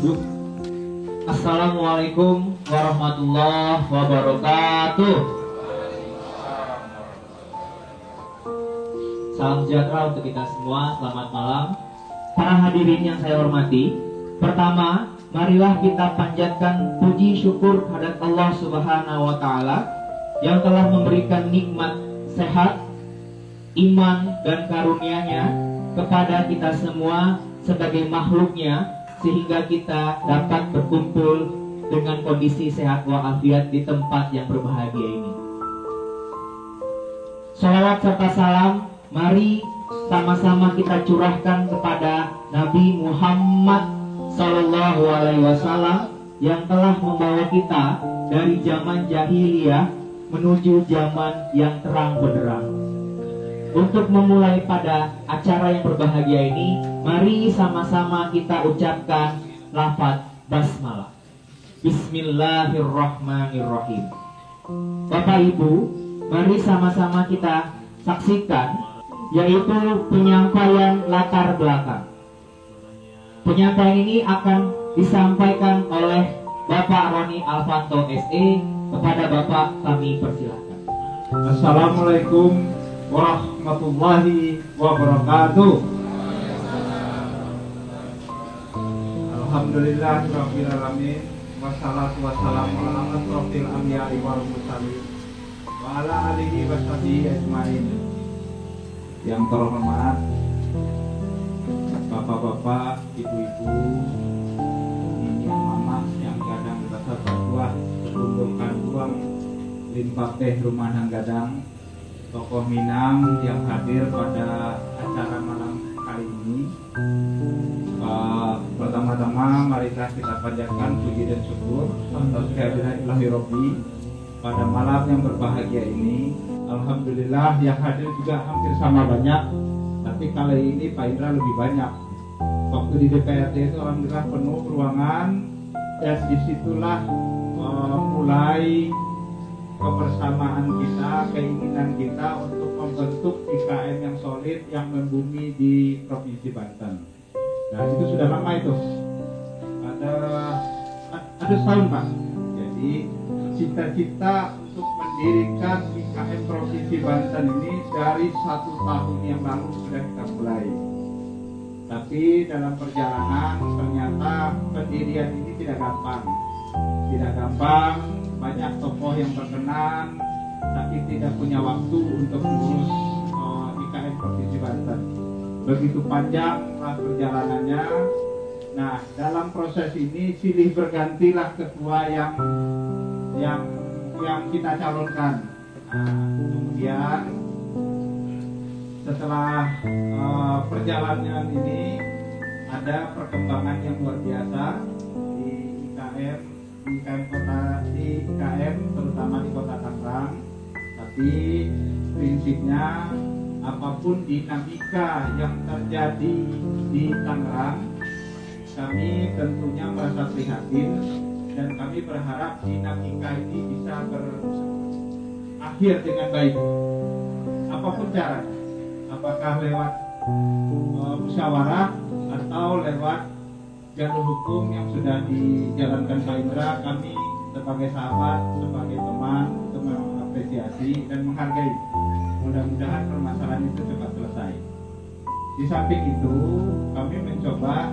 Yuk. Assalamualaikum warahmatullahi wabarakatuh. Salam sejahtera untuk kita semua. Selamat malam. Para hadirin yang saya hormati, pertama, marilah kita panjatkan puji syukur kehadirat Allah Subhanahu wa taala yang telah memberikan nikmat sehat, iman dan karunia-Nya kepada kita semua sebagai makhluknya, sehingga kita dapat berkumpul dengan kondisi sehat walafiat di tempat yang berbahagia ini. Shalawat serta salam mari sama-sama kita curahkan kepada Nabi Muhammad Sallallahu Alaihi Wasallam yang telah membawa kita dari zaman jahiliyah menuju zaman yang terang benderang. Untuk memulai pada acara yang berbahagia ini, mari sama-sama kita ucapkan lafaz basmalah. Bismillahirrahmanirrahim. Bapak Ibu, mari sama-sama kita saksikan yaitu penyampaian latar belakang. Penyampaian ini akan disampaikan oleh Bapak Roni Alfanto SE. Kepada Bapak kami persilahkan. Assalamualaikum warahmatullahi wabarakatuh. Alhamdulillahirabbil alamin, wassalatu wassalamu ala asrofil anbiya'i wal mursalin wa ala alihi washabihi ajmain. Yang terhormat bapak-bapak, ibu-ibu, yang mama yang kadang rasa berbuah tumbuhkan uang limpah teh rumahan gadang, tokoh Minang yang hadir pada acara malam hari ini. Pertama-tama marilah kita panjatkan puji dan syukur atas kehadiran Ilahi Robbi pada malam yang berbahagia ini. Alhamdulillah yang hadir juga hampir sama banyak, tapi kali ini Pak Indra lebih banyak. Waktu di DPRD itu alhamdulillah penuh ruangan, dan disitulah mulai kebersamaan kita, keinginan kita untuk membentuk IKN yang solid yang membumi di Provinsi Banten. Nah itu sudah lama itu, ada setahun Pak. Jadi cita-cita untuk mendirikan IKN Provinsi Banten ini dari 1 tahun yang lalu sudah kita mulai. Tapi dalam perjalanan ternyata pendirian ini tidak gampang. Banyak tokoh yang berkenan tapi tidak punya waktu untuk mengurus IKN Provinsi Banten. Begitu panjanglah perjalanannya. Nah, dalam proses ini silih bergantilah ketua yang kita calonkan. Nah, kemudian setelah perjalanan ini ada perkembangan yang luar biasa di IKM terutama di Kota Tangerang. Tapi prinsipnya apapun dinamika yang terjadi di Tangerang, kami tentunya merasa prihatin dan kami berharap dinamika ini bisa berakhir dengan baik. Apapun caranya, apakah lewat musyawarah atau lewat jalur hukum yang sudah dijalankan Pak Indra, kami sebagai sahabat, sebagai teman itu mengapresiasi dan menghargai. Mudah-mudahan permasalahan itu cepat selesai. Di samping itu, kami mencoba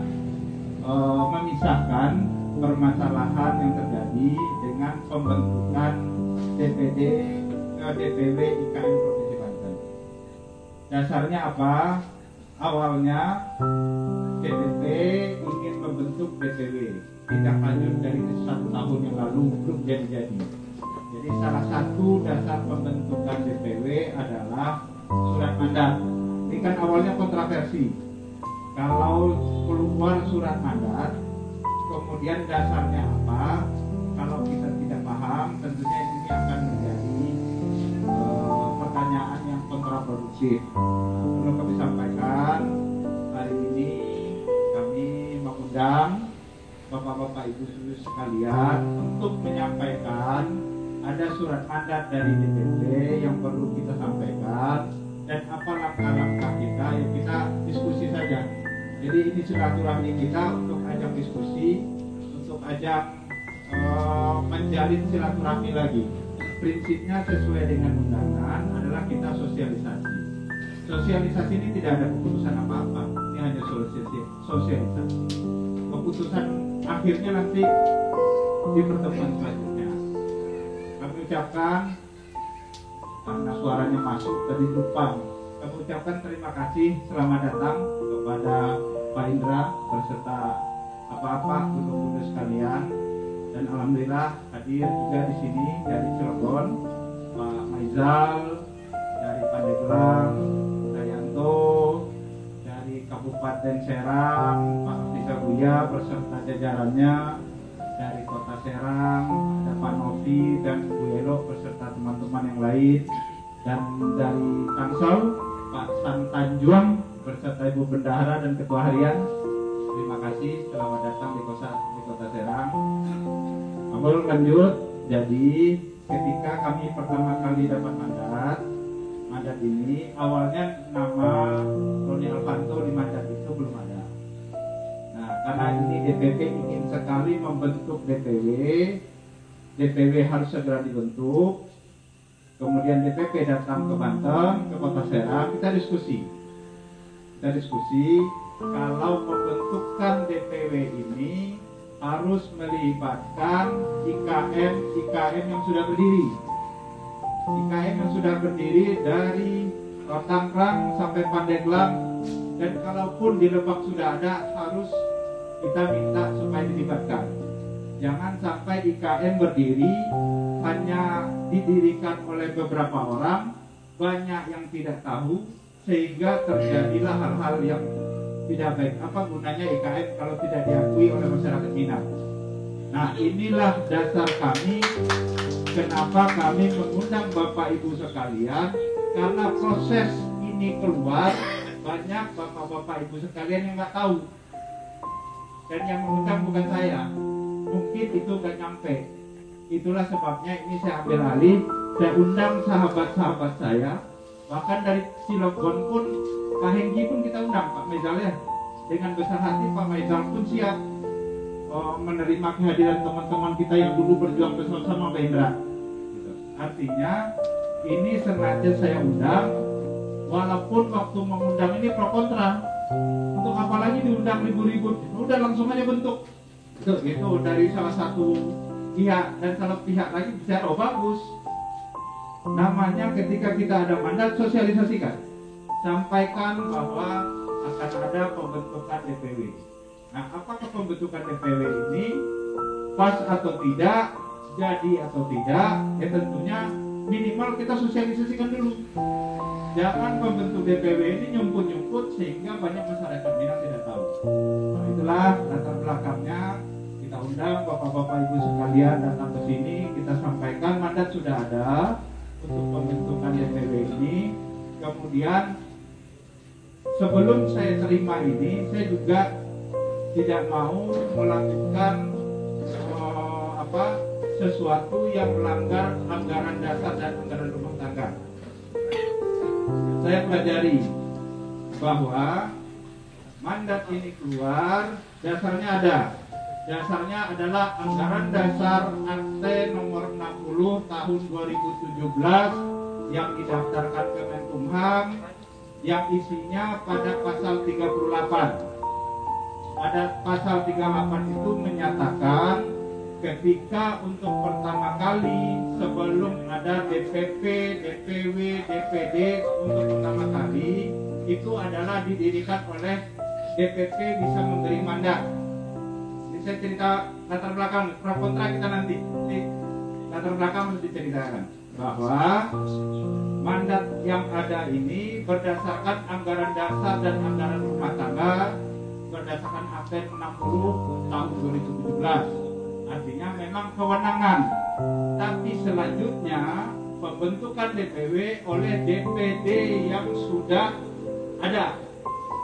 memisahkan permasalahan yang terjadi dengan pembentukan DPW IKN Provinsi Banten. Dasarnya apa? Awalnya DPP ingin membentuk DPW, tindak lanjut dari 1 tahun yang lalu belum jadi. Jadi salah satu dasar pembentukan DPW adalah surat mandat. Ini kan awalnya kontroversi. Kalau keluar surat mandat, kemudian dasarnya apa? Kalau kita tidak paham, tentunya ini akan menjadi pertanyaan yang kontraproduktif. Perlu kami sampaikan, hari ini kami mengundang bapak-bapak ibu-ibu sekalian untuk menyampaikan ada surat mandat dari DPP yang perlu kita sampaikan dan apa langkah-langkah kita, ya kita diskusi saja. Jadi ini silaturahmi kita untuk ajak diskusi untuk ajang menjalin silaturahmi lagi. Prinsipnya sesuai dengan undangan adalah kita sosialisasi. Sosialisasi ini tidak ada keputusan apa-apa, ini hanya sosialisasi. Keputusan akhirnya nanti di pertemuan selanjutnya. Kami ucapkan, karena suaranya masuk tadi lupa, kami ucapkan terima kasih, selamat datang kepada Pak Indra beserta apa-apa guru-guru sekalian. Dan alhamdulillah hadir juga di sini dari Cilegon, Pak Maizal, dari Pandeglang, Dayanto, dari Kabupaten Serang, Pak Fisa Buya beserta jajarannya, dari Kota Serang, ada Pak Novi dan Bu Elo beserta teman-teman yang lain, dan dari Tangsel, Pak San Tanjuang beserta Ibu Bendahara dan Ketua Harian. Terima kasih, selamat datang di Kota Serang. Abang lanjut, jadi ketika kami pertama kali dapat mandat ini, awalnya nama Roni Alfanto di mandat itu belum ada. Nah, karena ini DPP ingin sekali membentuk DPW harus segera dibentuk. Kemudian DPP datang ke Banten, ke Kota Serang, kita diskusi kalau pembentukan DPW ini harus melibatkan IKM yang sudah berdiri. IKM yang sudah berdiri dari Rotangkrang sampai Pandeglang, dan kalaupun di Lebak sudah ada, harus kita minta supaya dilibatkan. Jangan sampai IKM berdiri hanya didirikan oleh beberapa orang, banyak yang tidak tahu, sehingga terjadilah hal-hal yang tidak baik. Apa gunanya IKM kalau tidak diakui oleh masyarakat Minang? Nah, inilah dasar kami kenapa kami mengundang Bapak Ibu sekalian, karena proses ini keluar banyak Bapak-Bapak Ibu sekalian yang nggak tahu, dan yang mengundang bukan saya, mungkin itu nggak nyampe. Itulah sebabnya ini saya ambil alih, saya undang sahabat-sahabat saya, bahkan dari Cilegon pun, Pak Henggi pun kita undang, Pak Maizal ya. Dengan besar hati Pak Maizal pun siap menerima kehadiran teman-teman kita yang dulu berjuang bersama Pak Indra. Gitu. Artinya ini sengaja saya undang, walaupun waktu mengundang ini pro kontra. Untuk apa lagi diundang ribut-ribut? Udah langsung aja bentuk. Gitu dari salah satu pihak dan salah pihak lagi bicara, oh bagus. Namanya ketika kita ada mandat, sosialisasikan. Sampaikan bahwa akan ada pembentukan DPW. Nah, apakah pembentukan DPW ini pas atau tidak, jadi atau tidak, ya tentunya minimal kita sosialisasikan dulu. Jangan pembentuk DPW ini nyumput-nyumput sehingga banyak masyarakat Minang tidak tahu. Nah, itulah latar belakangnya. Kita undang Bapak-Bapak Ibu sekalian datang ke sini, kita sampaikan mandat sudah ada untuk pembentukan DPW ini. Kemudian sebelum saya terima ini, saya juga tidak mau melakukan sesuatu yang melanggar anggaran dasar dan anggaran rumah tangga. Saya pelajari bahwa mandat ini keluar, dasarnya ada. Dasarnya adalah anggaran dasar Akte nomor 60 tahun 2017 yang didaftarkan ke Menkumham, yang isinya pada pasal 38. Pada pasal 38 itu menyatakan ketika untuk pertama kali sebelum ada DPP, DPW, DPD untuk pertama kali itu adalah didirikan oleh DPP bisa memberi mandat. Ini saya cerita latar belakang, pro kontra kita nanti. Ini latar belakang harus diceritakan bahwa mandat yang ada ini berdasarkan anggaran dasar dan anggaran rumah tangga berdasarkan Akte 60 tahun 2017. Artinya memang kewenangan. Tapi selanjutnya pembentukan DPW oleh DPD yang sudah ada.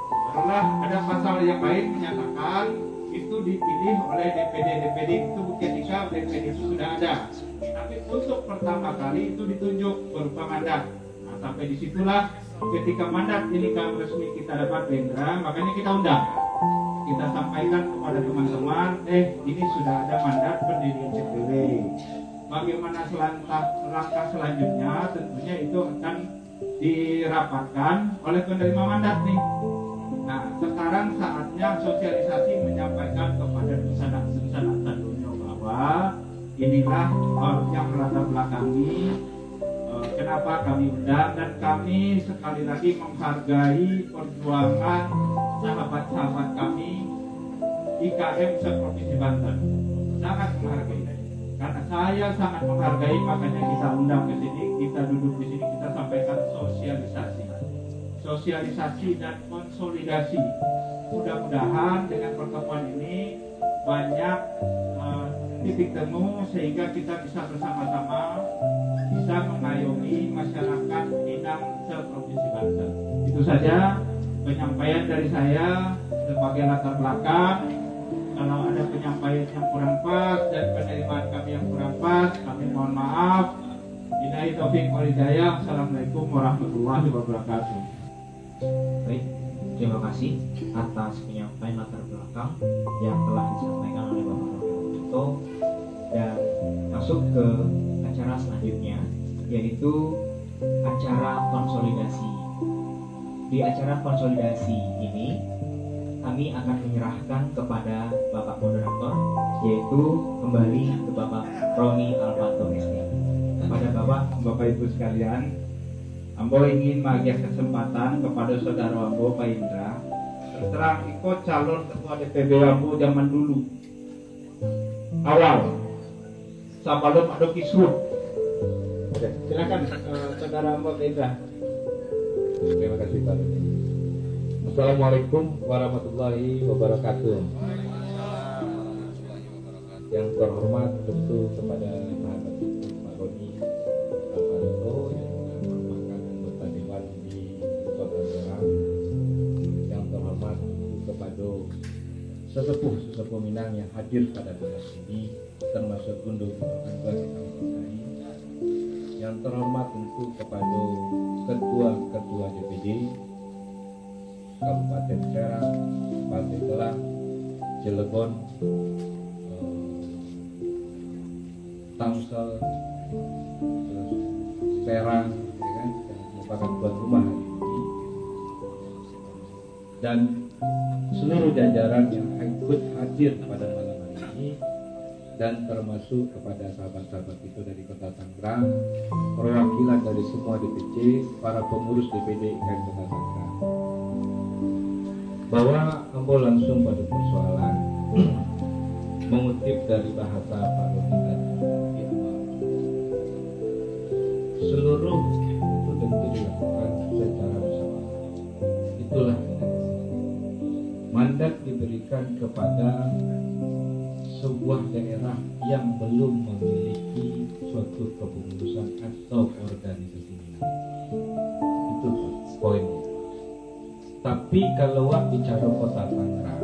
Barulah ada pasal yang lain menyatakan itu dipilih oleh DPD itu ketika DPD itu sudah ada. Tapi untuk pertama kali itu ditunjuk berupa mandat. Nah, sampai disitulah ketika mandat ini kan resmi kita dapat Indra, makanya kita undang kita sampaikan kepada teman-teman, ini sudah ada mandat pendirian CPW. Bagaimana langkah selanjutnya? Tentunya itu akan dirapatkan oleh penerima mandat nih. Nah, sekarang saatnya sosialisasi menyampaikan kepada dusun-dusun dunia bahwa inilah yang melatar belakangi kenapa kami undang, dan kami sekali lagi menghargai perjuangan sahabat-sahabat kami IKM se-Provinsi Banten. Sangat menghargai. Karena saya sangat menghargai, makanya kita undang ke sini, kita duduk di sini, kita sampaikan sosialisasi dan konsolidasi. Mudah-mudahan dengan pertemuan ini banyak titik temu sehingga kita bisa bersama-sama bisa mengayomi masyarakat Minang se-Provinsi Banten. Itu saja penyampaian dari saya sebagai latar belakang. Kalau ada penyampaian yang kurang pas dan penerimaan kami yang kurang pas, kami mohon maaf. Billahi taufiq wal hidayah. Assalamualaikum warahmatullahi wabarakatuh. Baik, terima kasih atas penyampaian latar belakang yang telah disampaikan oleh Bapak Roberto, dan masuk ke acara selanjutnya, yaitu acara konsolidasi. Di acara konsolidasi ini kami akan menyerahkan kepada Bapak Moderator, yaitu kembali ke Bapak Roni Alfanto SD. Kepada Bapak Ibu sekalian, Ambo ingin bagi kesempatan kepada saudara Ambo Pak Indra. Terserah ikut calon ketua DPD Ambo zaman dulu. Awal sebelum ada kisruh. Silakan saudara Ambo Pak Indra. Terima kasih Pak. Assalamualaikum warahmatullahi wabarakatuh. Yang terhormat tentu kepada sahabat Pak Roni Alfanto yang merupakan anggota dewan di Kota Tangerang. Yang terhormat kepada sesepuh Minang yang hadir pada tempat ini, termasuk Gundul Anggota KPI. Yang terhormat tentu kepada ketua DPD Kabupaten Serang, Pandeglang, Cilegon, Tangsel, Serang, ya kan, yang merupakan tuan rumah hari ini, dan seluruh jajaran yang ikut hadir pada malam hari ini, dan termasuk kepada sahabat-sahabat itu dari Kota Tangerang, perwakilan dari semua DPC, para pengurus DPD IKM Kota Tangerang. Bahwa Ambo langsung pada persoalan mengutip dari bahasa Pak Roni tadi di awal. Seluruh itu tentu dilakukan secara bersama. Itulah mandat diberikan kepada sebuah daerah yang belum memiliki suatu kepengurusan atau organisasi Minang. Itu poinnya. Tapi kalau bicara Kota Tangerang,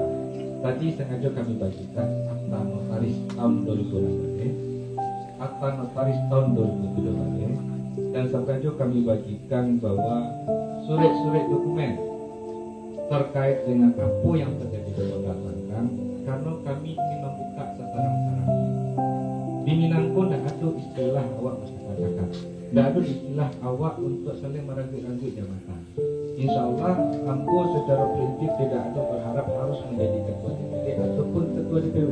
tadi sengaja kami bagikan akta notaris tahun 2016, akta notaris tahun 2017, dan sengaja kami bagikan bahwa surat-surat dokumen terkait dengan apa yang terjadi di Kota Tangerang, karena kami ingin membuka sekarang-sekarang. Di Minang pun tidak ada istilah awak masyarakat, tidak ada istilah awak untuk saling meragut-ragut jabatan. Insya Allah, Ambo secara prinsip tidak ada berharap harus menjadi ketua DPD ataupun ketua DPW.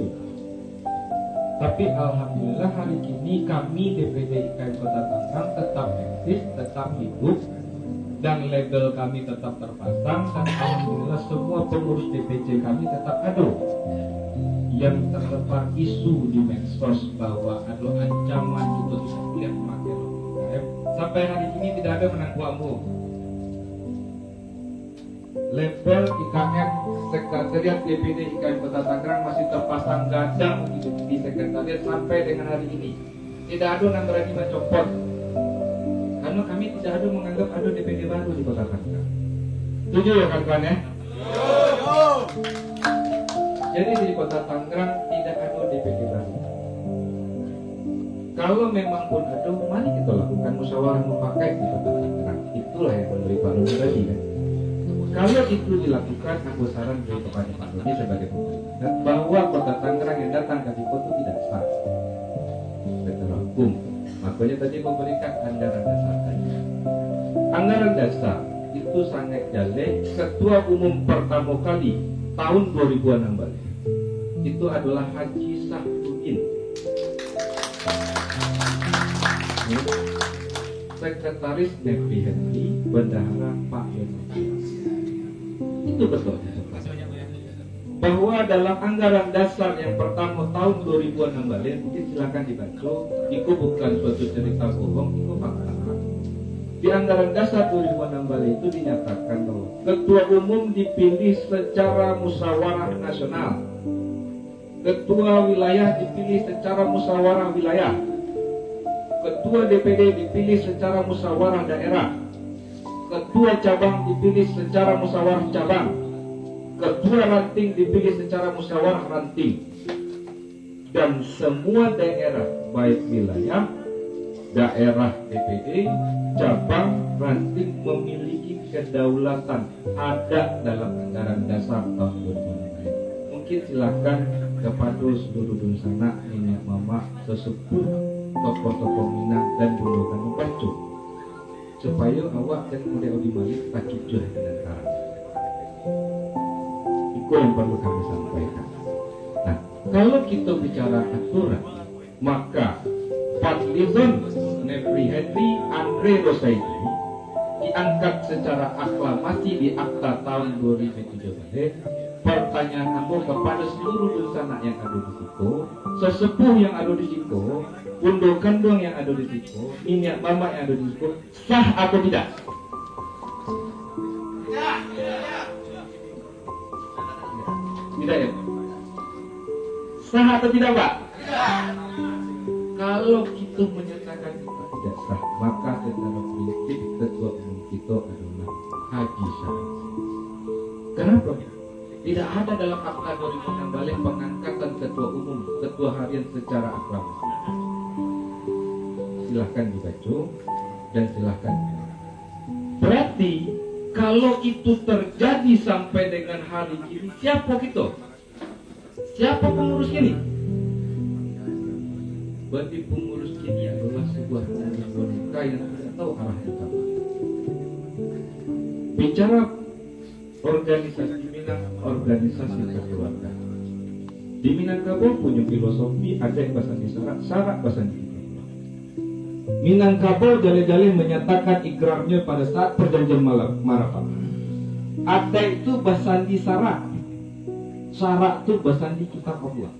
Tapi alhamdulillah hari ini kami DPD IKM Kota Tangerang tetap eksis, tetap hidup, dan label kami tetap terpasang, dan alhamdulillah semua pengurus DPC kami tetap ada. Yang terlepas isu di medsos bahwa ada ancaman untuk tidak memakai IKM, sampai hari ini tidak ada menangku Ambo. Label IKM Sekretariat DPD IKM Kota Tangerang masih terpasang gadang di sekretariat sampai dengan hari ini. Tidak ada yang berani mencopot, karena kami tidak ada menganggap ada DPD baru di Kota Tangerang. Setuju ya kawan-kawan ya? Jadi di Kota Tangerang tidak ada DPD baru. Kalau memang pun ada, mari kita lakukan musyawarah mufakat di Kota Tangerang. Itulah yang menurut Pak Roni tadi kan. Kalau itu dilakukan, aku saran kepada Pak Doni sebagai pemerintah bahwa Kota Tangerang yang datang ke Diko itu tidak sah secara hukum. Makanya tadi memberikan anggaran dasar saja. Anggaran dasar itu sangat jelek. Ketua umum pertama kali tahun 2016 itu adalah Haji Sahrudin. Sekretaris Nevi Henry, bendahara Pak Yono. Itu betul. Bahwa dalam anggaran dasar yang pertama tahun 2016, mungkin silakan dibaca, itu bukan suatu cerita bohong, itu fakta. Di anggaran dasar 2016 itu dinyatakan bahwa ketua umum dipilih secara musyawarah nasional, ketua wilayah dipilih secara musyawarah wilayah, ketua DPD dipilih secara musyawarah daerah, ketua cabang dipilih secara musyawarah cabang, ketua ranting dipilih secara musyawarah ranting, dan semua daerah baik wilayah, daerah DPD, cabang, ranting memiliki kedaulatan ada dalam anggaran dasar tahun 2016. Mungkin silakan kepada seluruh dunsana, nenek mama, sesepuh, tokoh-tokoh Minang dan bundakan membaca supaya awak dan muda Odi Malik tak kicur dengan karang. Itu yang perlu kami sampaikan. Nah, kalau kita bicara aturan, maka Fadlizon, Nefri Henry, Andre Rosaidi diangkat secara aklamasi di akta tahun 2017. Pertanyaan aku kepada seluruh dunsana yang ada di situ, sesepuh yang ada di situ, Pundo Kandung yang ada di situ, minyak mama yang ada di situ, sah atau tidak? Tidak ya? Sah atau tidak, Pak? Kalau kita menyatakan kita tidak sah, maka secara prinsip ketua umum kita adalah Haji Sahrudin. Kenapa? Tidak ada dalam akta 2016 pengangkatan ketua umum, ketua harian secara aklamasi. Silahkan dibaca dan silahkan. Berarti kalau itu terjadi sampai dengan hari ini, siapa kita? Siapa pengurus ini? Berarti pengurus ini adalah sebuah wanita yang tidak tahu arah yang sama. Bicara organisasi Minang, organisasi kekeluargaan. Di Minangkabau punya filosofi, ada yang bahasa syarat, syarat bahasa Minangkabau jale-jale menyatakan ikrarnya pada saat perjanjian Marapah. Ada itu basandi syarat. Syarat itu basandi kitab Allah.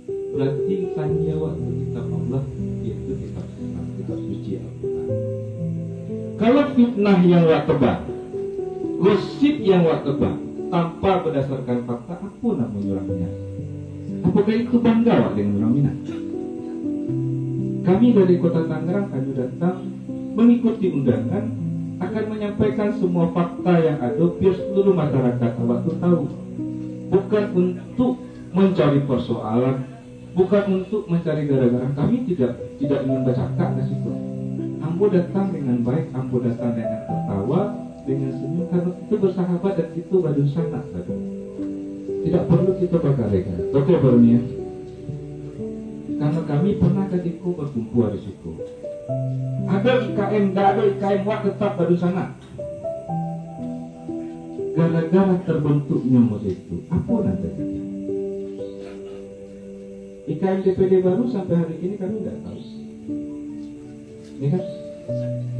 Berarti sandiawa itu kitab Allah, yaitu kitab suci Al-Quran. Kalau fitnah yang watebah, gosip yang watebah, tanpa berdasarkan fakta, apa namanya orangnya? Apakah itu bangga dengan orang Minang? Kami dari Kota Tangerang, kami datang mengikuti undangan, akan menyampaikan semua fakta yang ada biar seluruh masyarakat awak itu tahu. Bukan untuk mencari persoalan, bukan untuk mencari gara-gara. Kami tidak ingin bercakap di situ. Ambo datang dengan baik, ambo datang dengan tertawa, dengan senyum, karena itu bersahabat dan itu badun sana. Tidak perlu kita berkara-kara. Oke, Barunia. Karena kami pernah ketika berkumpul di situ. Ada IKM, tidak ada IKM, wah tetap badun sana. Gara-gara terbentuknya model itu, apa nanti? IKM DPD baru sampai hari ini kami tidak tahu. Ini kan?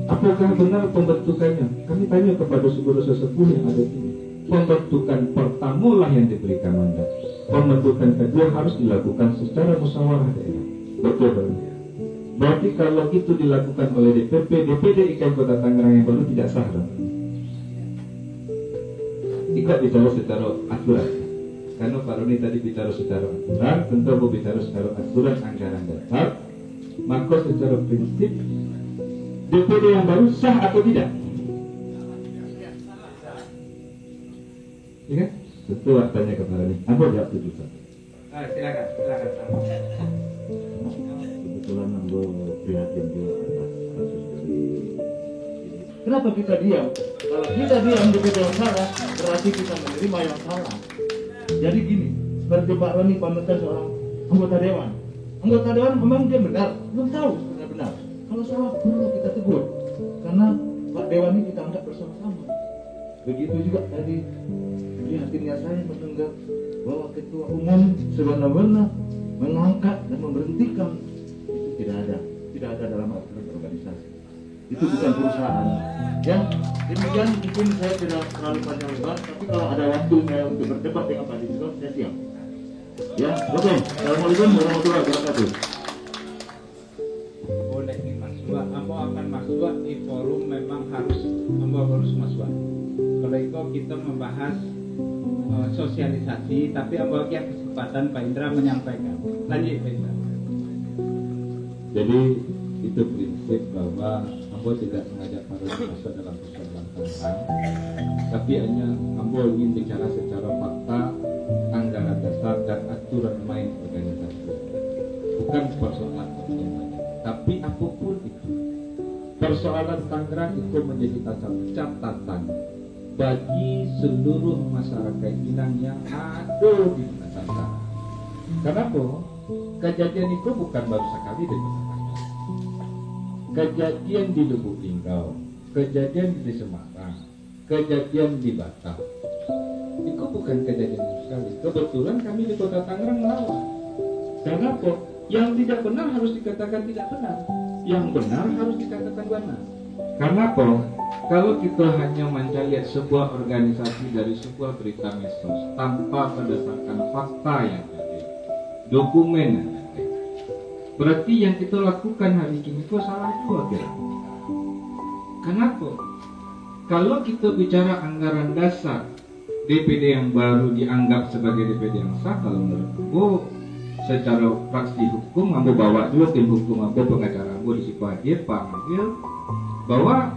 Apakah benar pembentukannya? Kami tanya kepada sesepuh yang ada di sini. Pembentukan pertama lah yang diberikan mandat. Pembentukan kedua harus dilakukan secara musyawarah daerah. Betul, Bang. Berarti kalau itu dilakukan oleh DPD IKM Kota Tangerang yang baru tidak sah, dong. Tidak bicara secara aturan. Karena Pak Roni tadi bicara secara aturan, tentu aku bicara secara aturan anggaran dasar. Maka secara prinsip DPD yang baru sah atau tidak? Ya kan? Tentu tanya ke Pak Roni. Apa jawab itu? Silakan. Kebetulan Ambo prihatin juga atas kasus dari Kenapa kita diam? Kalau kita diam di yang salah, berarti kita menerima yang salah. Jadi gini, seperti Pak Roni panutan seorang anggota dewan. Anggota dewan memang dia benar, belum tahu sebenarnya benar. Kalau salah perlu kita tegur, karena Pak Dewan ini kita anggap bersama-sama. Begitu juga tadi di hatinya saya mendengar bahwa ketua umum sebenar-benar mengangkat dan memberhentikan, itu tidak ada dalam aturan organisasi. Itu bukan perusahaan. Ya, demikian mungkin saya tidak terlalu panjang lebar, tapi kalau ada waktu saya untuk berdebat dengan Pak Dino, saya siap. Ya, oke. Assalamualaikum warahmatullahi wabarakatuh. Boleh nih Mas Wah, ambo akan Mas Wah di forum memang ambo harus Mas Wah. Kalau itu kita membahas sosialisasi, tapi ambo lagi kesempatan Pak Indra menyampaikan. Lanjut Pak Indra. Jadi itu prinsip bahwa Ambo tidak mengajak para masuk dalam persoalan Tangerang, tapi hanya Ambo ingin bicara secara fakta, anggaran dasar dan aturan main organisasi. Bukan persoalan yang banyak, tapi apapun itu, persoalan Tangerang itu menjadi catatan bagi seluruh masyarakat Minang yang ada di Nusantara. Kenapa? Kejadian itu bukan baru sekali di Kota Tangerang. Kejadian di Lubuk Linggau, kejadian di Semarang, kejadian di Batam. Itu bukan kejadian sekali. Kebetulan kami di Kota Tangerang melawan. Kenapa? Yang tidak benar harus dikatakan tidak benar. Yang benar harus dikatakan benar. Kenapa? Kalau kita hanya mencari sebuah organisasi dari sebuah berita medsos tanpa berdasarkan fakta yang ada, dokumen yang ada, berarti yang kita lakukan hari ini itu salah juga kira. Kenapa? Kalau kita bicara anggaran dasar DPD yang baru dianggap sebagai DPD yang sah, kalau menurut aku secara praksi hukum, Ambo bawa dulu tim hukum Ambo, pengacara Ambo di situ hadir, Pak Magil, bahwa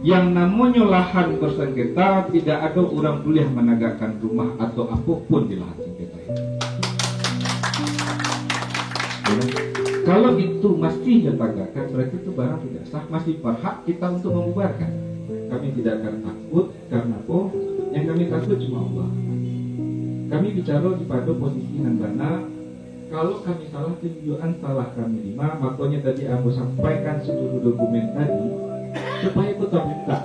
yang namanya lahan bersengketa tidak ada orang boleh menegakkan rumah atau apapun di lahan sengketa itu. Kalau itu masih ditegakkan, berarti itu barang tidak sah, masih berhak kita untuk membubarkan. Kami tidak akan takut, karena yang kami takut cuma Allah. Kami bicara pada posisi yang benar. Kalau kami salah, tunjukkan salah kami lima. Makanya tadi aku sampaikan seluruh dokumen tadi supaya kita buka.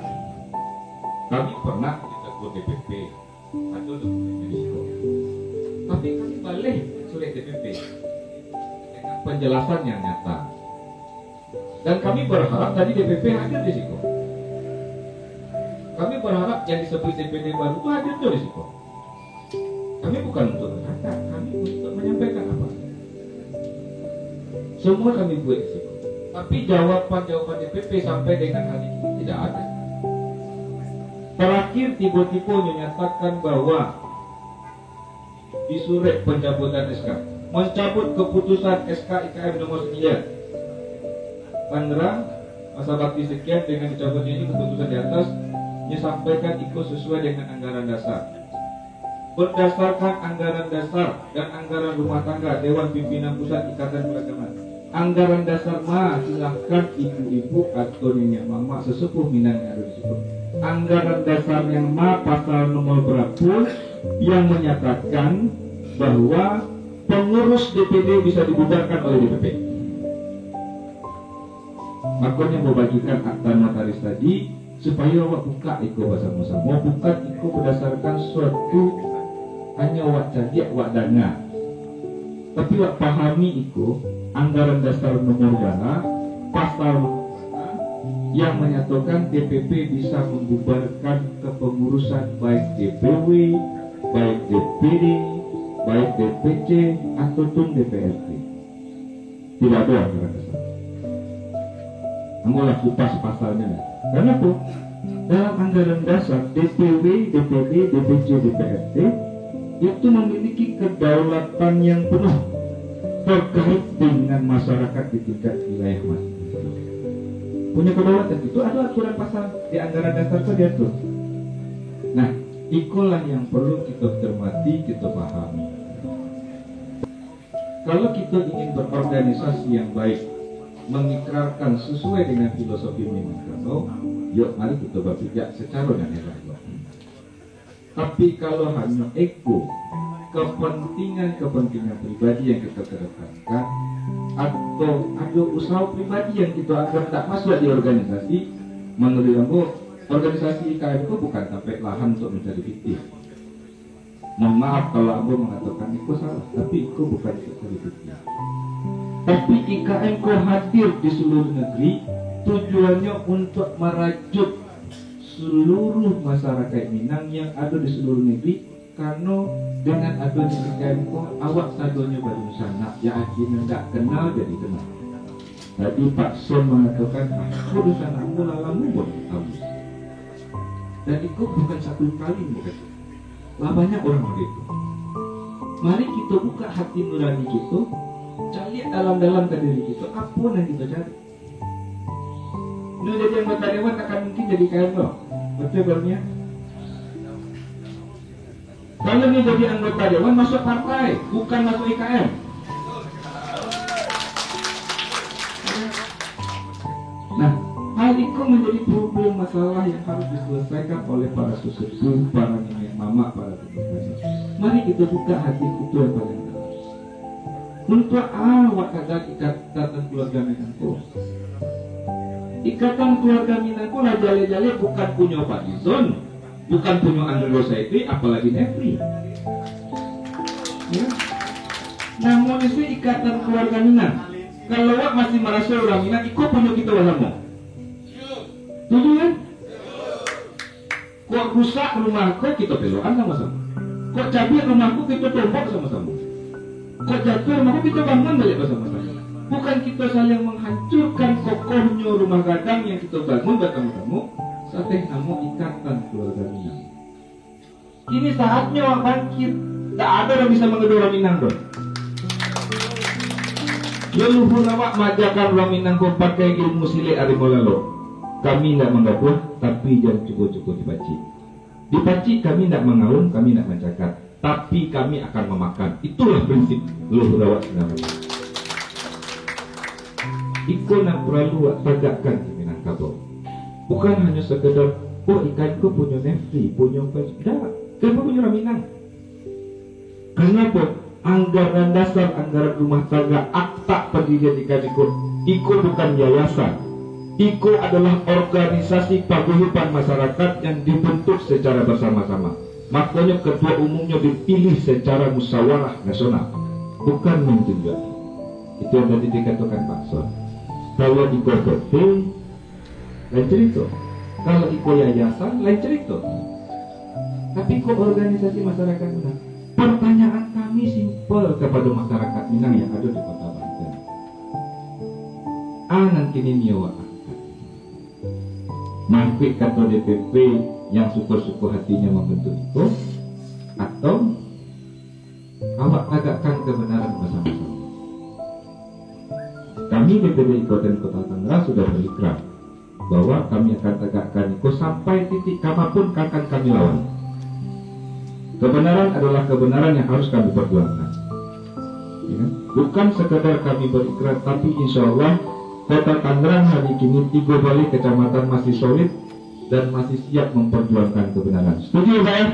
Kami pernah ditegur DPP atau dokumen risiko, tapi kami balik surat DPP dengan penjelasan yang nyata. Dan kami berharap tadi DPP hadir di situ. Kami berharap yang disebut DPD baru itu hadir di situ. Kami bukan untuk berkata, kami untuk menyampaikan apa. Semua kami buat di situ. Tapi jawaban DPP sampai dengan hari ini tidak ada. Terakhir tiba-tiba menyatakan bahwa di surat pencabutan SK, mencabut keputusan SK IKM nomor 9 Tangerang masa bakti sekian dengan dicabutnya ini keputusan di atas, disampaikan ikut sesuai dengan anggaran dasar. Berdasarkan anggaran dasar dan anggaran rumah tangga Dewan Pimpinan Pusat Ikatan Keagamaan, anggaran dasar silahkan ibu-ibu atau nenek mama sesepuh Minang yang ada di situ. Anggaran dasar yang pasal nomor berapa yang menyatakan bahwa pengurus DPD bisa dibubarkan oleh DPP. Makanya mau bagikan akta notaris tadi supaya awak buka itu bersama-sama, bukan itu berdasarkan suatu hanya awak jadi awak dana, tapi awak pahami itu anggaran dasar nomor berapa pasal yang menyatakan DPP bisa membubarkan kepengurusan baik DPW, baik DPD, baik DPC ataupun DPRD. Tidak ada anggaran dasar. Angolah kupas pasalnya. Karena itu dalam anggaran dasar DPW, DPD, DPC, DPRD itu memiliki kedaulatan yang penuh terkait dengan masyarakat di tingkat wilayah masing-masing. Punya kedaulatan itu ada aturan pasal di anggaran dasar itu diatur. Nah, itulah yang perlu kita cermati, kita pahami. Kalau kita ingin berorganisasi yang baik, mengikrarkan sesuai dengan filosofi Minang Kano, yuk mari kita berpijak secara daerah. Tapi kalau hanya ego, kepentingan pribadi yang kita kedepankan, atau ada usaha pribadi yang kita anggap tak masuk di organisasi, menurut aku organisasi IKM itu bukan sampai lahan untuk mencari fiktif. Mohon maaf kalau aku mengatakan itu salah, tapi itu bukan mencari fiktif. Tapi IKM itu hadir di seluruh negeri, tujuannya untuk merajut seluruh masyarakat Minang yang ada di seluruh negeri. Karena dengan adanya IKM itu awak sadonya baru sana, ya akhirnya tidak kenal jadi kenal. Tadi Pak Son mengatakan, aku di sana mula-mula buat tahu. Dan itu bukan satu kali, bukan. Lah banyak orang begitu. Mari kita buka hati nurani kita, cari dalam-dalam ke diri kita, apa yang kita cari. Ini jadi anggota dewan akan mungkin jadi KM loh, betul barunya. Kalau ini jadi anggota dewan masuk partai, bukan masuk IKM. Nah, hal itu menjadi problem masalah yang harus diselesaikan oleh para sesepuh, para nenek mama, para teman-teman. Mari kita buka hati itu yang paling dalam. Untuk awak kagak ikatan keluarga Minangko. Ikatan keluarga Minangko lah jale-jale bukan punya Pak Dison, bukan punya Andrew Saiti, apalagi Nefri. Ya. Namun itu ikatan keluarga Minang. Kalau awak masih merasa orang Minang, ikut punya kita bersama. Setuju kan? Kok rusak rumahku, kita pelokan sama-sama. Kok cabut rumahku, kita tombok sama-sama. Kok jatuh rumahku, kita bangun balik bersama-sama. Bukan kita saling menghancurkan kokohnya rumah gadang yang kita bangun bertemu-temu. Satu nama ikatan keluarga Minang. Ini saatnya orang bangkit. Tak ada yang bisa mengedur orang Minang bro. Leluhur awak majakan orang Minang kau pakai ilmu silik harimau lalu. Kami tidak menggaduh, tapi jangan cukup-cukup dibaci. Dibaci kami tidak mengaum, kami tidak mencakap, tapi kami akan memakan. Itulah prinsip leluhur awak sebenarnya. Iko nak perlu tegakkan di Minangkabau. Bukan hanya sekedar, oh ikanku punya Nefri, punya apa? Tidak, kenapa punya orang Minang? Kenapa? Anggaran dasar, anggaran rumah tangga, akta pendirian ikan Iko bukan yayasan. Iko adalah organisasi paguyuban masyarakat yang dibentuk secara bersama-sama. Makanya ketua umumnya dipilih secara musyawarah nasional, bukan menunjuk. Itu yang tadi dikatakan Pak Son. Kalau Iko betul, lain cerita. Kalau Iko yayasan, lain cerita. Tapi Iko organisasi masyarakat Minang. Pertanyaan kami simpel kepada masyarakat Minang yang ada di Kota Banten. Nanti ini nyawa. Mangkik kantor DPP yang syukur-syukur hatinya membentuk itu, atau awak tegakkan kebenaran bersama-sama. Kami DPP Kabupaten Kota Tangerang sudah berikrar bahwa kami akan tegakkan itu sampai titik kapanpun akan kami lawan. Kebenaran adalah kebenaran yang harus kami perjuangkan. Ya, bukan sekedar kami berikrar, tapi insya Allah Kota Tangerang hari ini 3 balik kecamatan masih solid dan masih siap memperjuangkan kebenaran. Setuju Pak?